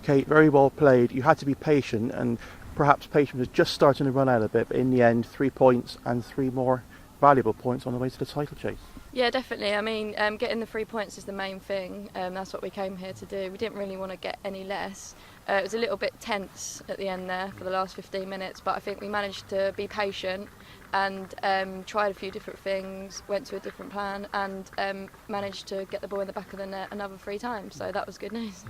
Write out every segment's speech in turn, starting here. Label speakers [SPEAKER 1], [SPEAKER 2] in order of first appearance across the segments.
[SPEAKER 1] Kate, very well played. You had to be patient, and perhaps patience was just starting to run out a bit, but in the end, 3 points and 3 more valuable points on the way to the title chase.
[SPEAKER 2] Yeah, definitely. I mean, getting the 3 points is the main thing. That's what we came here to do. We didn't really want to get any less. It was a little bit tense at the end there for the last 15 minutes, but I think we managed to be patient and tried a few different things, went to a different plan, and managed to get the ball in the back of the net another 3 times. So that was good news.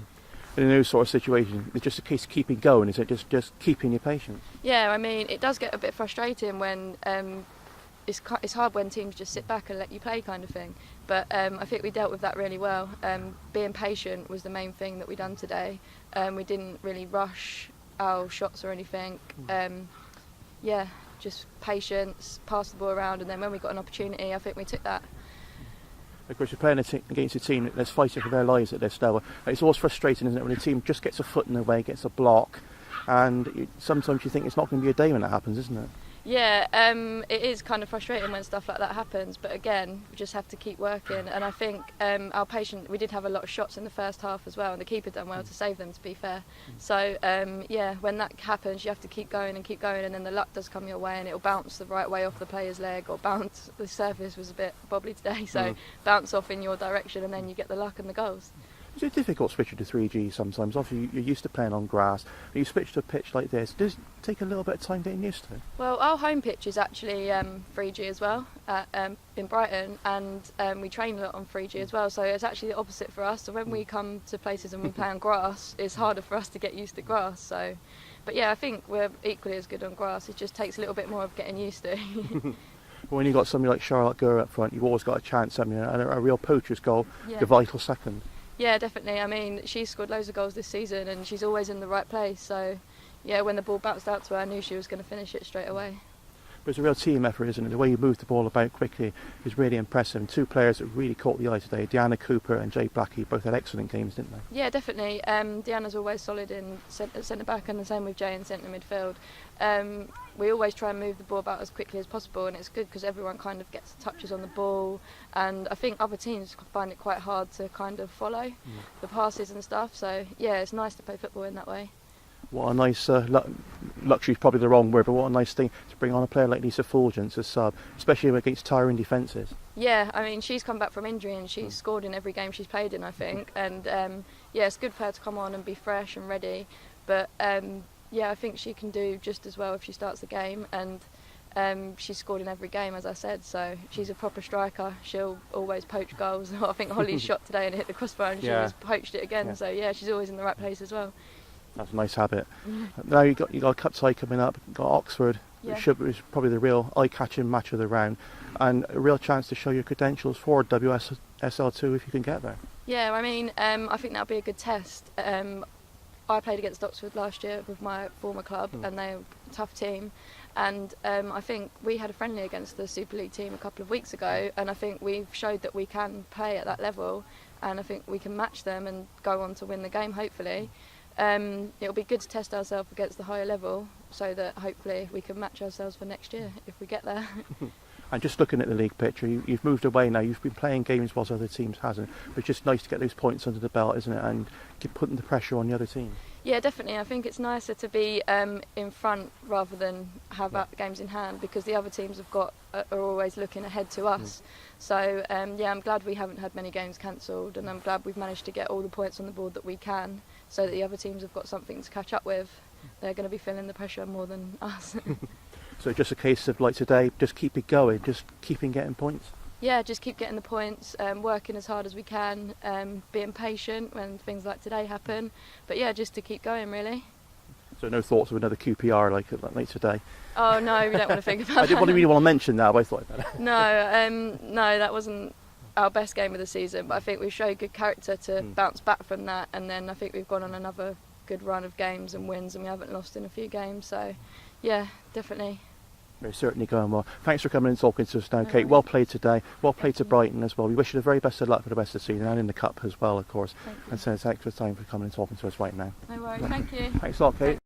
[SPEAKER 1] In a new sort of situation, it's just a case of keeping going, is it? Just keeping your patience?
[SPEAKER 2] Yeah, I mean, it does get a bit frustrating when it's hard when teams just sit back and let you play kind of thing. But I think we dealt with that really well. Being patient was the main thing that we done today. We didn't really rush our shots or anything. Yeah, just patience, pass the ball around, and then when we got an opportunity, I think we took that.
[SPEAKER 1] Of course, you're playing against a team that's fighting for their lives at this level. It's always frustrating, isn't it, when a team just gets a foot in the way, gets a block, and sometimes you think it's not going to be a day when that happens, isn't it?
[SPEAKER 2] Yeah, it is kind of frustrating when stuff like that happens, but again, we just have to keep working. And I think our patient, we did have a lot of shots in the first half as well, and the keeper done well to save them, to be fair. So yeah, when that happens, you have to keep going, and then the luck does come your way, and it'll bounce the right way off the player's leg, or bounce. The surface was a bit bobbly today, so bounce off in your direction, and then you get the luck and the goals.
[SPEAKER 1] Is it difficult switching to 3G sometimes? Obviously, you're used to playing on grass, but you switch to a pitch like this. Does it take a little bit of time getting used to it?
[SPEAKER 2] Well, our home pitch is actually 3G as well in Brighton, and we train a lot on 3G as well, so it's actually the opposite for us. So when we come to places and we play on grass, it's harder for us to get used to grass. So, but yeah, I think we're equally as good on grass. It just takes a little bit more of getting used to.
[SPEAKER 1] When you've got somebody like Charlotte Gurr up front, you've always got a chance, and a real poacher's goal,
[SPEAKER 2] Yeah.
[SPEAKER 1] the vital second.
[SPEAKER 2] Yeah, definitely. I mean, she's scored loads of goals this season, and she's always in the right place. So, yeah, when the ball bounced out to her, I knew she was going to finish it straight away.
[SPEAKER 1] But it's a real team effort, isn't it? The way you move the ball about quickly is really impressive. And 2 players that really caught the eye today, Deanna Cooper and Jade Blackie, both had excellent games, didn't they?
[SPEAKER 2] Yeah, definitely. Deanna's always solid in centre back, and the same with Jay in centre midfield. We always try and move the ball about as quickly as possible, and it's good because everyone kind of gets touches on the ball, and I think other teams find it quite hard to kind of follow the passes and stuff. So yeah, it's nice to play football in that way.
[SPEAKER 1] What a nice luxury is probably the wrong word, but what a nice thing to bring on a player like Lisa Fulgence as sub, especially against tiring defences.
[SPEAKER 2] Yeah, I mean, she's come back from injury and she's scored in every game she's played in, I think, and yeah, it's good for her to come on and be fresh and ready, but yeah, I think she can do just as well if she starts the game, and she's scored in every game, as I said, so she's a proper striker. She'll always poach goals. I think Holly's shot today and it hit the crossbar, and she just poached it again, so yeah, she's always in the right place as well.
[SPEAKER 1] That's a nice habit. Now you got a cup tie coming up, you've got Oxford, which is probably the real eye-catching match of the round, and a real chance to show your credentials for WSL2 if you can get there.
[SPEAKER 2] Yeah, I mean, I think that'll be a good test. I played against Oxford last year with my former club, and they're a tough team. And I think we had a friendly against the Super League team a couple of weeks ago, and I think we've showed that we can play at that level, and I think we can match them and go on to win the game, hopefully. It'll be good to test ourselves against the higher level, so that hopefully we can match ourselves for next year if we get there.
[SPEAKER 1] And just looking at the league picture, you've moved away now. You've been playing games whilst other teams hasn't. But it's just nice to get those points under the belt, isn't it? And keep putting the pressure on the other team.
[SPEAKER 2] Yeah, definitely. I think it's nicer to be in front rather than have games in hand, because the other teams are always looking ahead to us. So yeah, I'm glad we haven't had many games cancelled, and I'm glad we've managed to get all the points on the board that we can, so that the other teams have got something to catch up with. They're going to be feeling the pressure more than us.
[SPEAKER 1] So just a case of, like today, just keep it going, just keeping getting points?
[SPEAKER 2] Yeah, just keep getting the points, working as hard as we can, being patient when things like today happen. But yeah, just to keep going, really.
[SPEAKER 1] So no thoughts of another QPR like today?
[SPEAKER 2] Oh no, we don't want to think about that.
[SPEAKER 1] I didn't really want to mention that, but I thought about it.
[SPEAKER 2] No, that wasn't our best game of the season, but I think we've showed good character to bounce back from that, and then I think we've gone on another good run of games and wins, and we haven't lost in a few games, so yeah, definitely.
[SPEAKER 1] They're certainly going well. Thanks for coming and talking to us now, Kate. Well played today. Well played to Brighton as well. We wish you the very best of luck for the rest of the season and in the Cup as well, of course. And so thanks for the time for coming and talking to us right now.
[SPEAKER 2] No worries, thank you.
[SPEAKER 1] Thanks a lot, Kate.